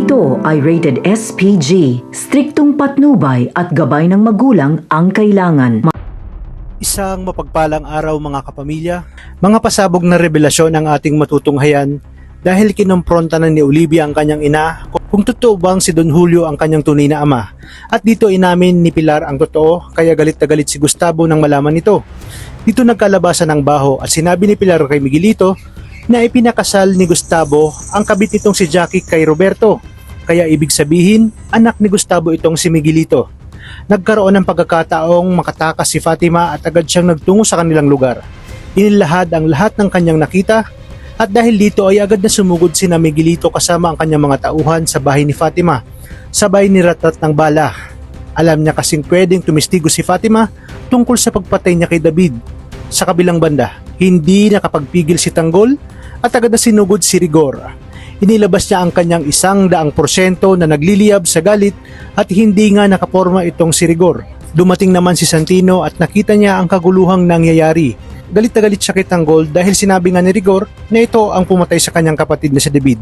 Ito ay rated SPG, striktong patnubay at gabay ng magulang ang kailangan. Isang mapagpalang araw mga kapamilya, mga pasabog na revelasyon ang ating matutunghayan dahil kinompronta na ni Olivia ang kanyang ina kung totoo bang si Don Julio ang kanyang tunay na ama. At dito inamin ni Pilar ang totoo, kaya galit na galit si Gustavo nang malaman ito. Dito nagkalabasan ng baho at sinabi ni Pilar kay Miguelito na ipinakasal ni Gustavo ang kabit nitong si Jackie kay Roberto. Kaya ibig sabihin, anak ni Gustavo itong si Miguelito. Nagkaroon ng pagkakataong makatakas si Fatima at agad siyang nagtungo sa kanilang lugar. Inilahad ang lahat ng kanyang nakita at dahil dito ay agad na sumugod sina Miguelito kasama ang kanyang mga tauhan sa bahay ni Fatima. Sabay niratat ng bala. Alam niya kasing pwedeng tumistigo si Fatima tungkol sa pagpatay niya kay David. Sa kabilang banda, hindi nakapagpigil si Tanggol at agad na sinugod si Rigor. Inilabas niya ang kanyang 100% na nagliliyab sa galit at hindi nga nakaporma itong si Rigor. Dumating naman si Santino at nakita niya ang kaguluhang nangyayari. Galit na galit siya kay Tanggol dahil sinabi nga ni Rigor na ito ang pumatay sa kanyang kapatid na si David.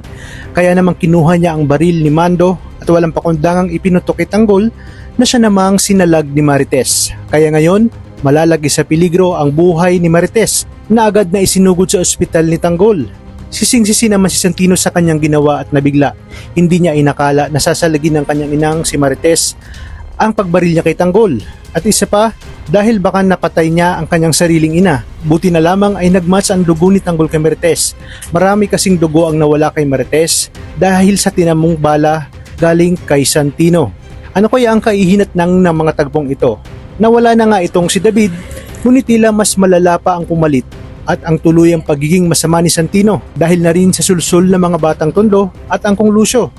Kaya namang kinuha niya ang baril ni Mando at walang pakundangang ipinutok kay Tanggol na siya namang sinalag ni Marites. Kaya ngayon, malalagay sa peligro ang buhay ni Marites na agad na isinugod sa ospital ni Tanggol. Sising-sisi naman si Santino sa kanyang ginawa at nabigla. Hindi niya inakala na sasalagin ng kanyang inang si Marites ang pagbaril niya kay Tanggol. At isa pa, dahil baka napatay niya ang kanyang sariling ina. Buti na lamang ay nagmatch ang dugo ni Tanggol kay Marites. Marami kasing dugo ang nawala kay Marites dahil sa tinamong bala galing kay Santino. Ano kaya ang kaihinatnang ng mga tagpong ito? Nawala na nga itong si David, ngunit tila mas malala pa ang pumalit at ang tuluyang pagiging masama ni Santino dahil na rin sa sulsul ng mga batang tondo at angkong Lucio.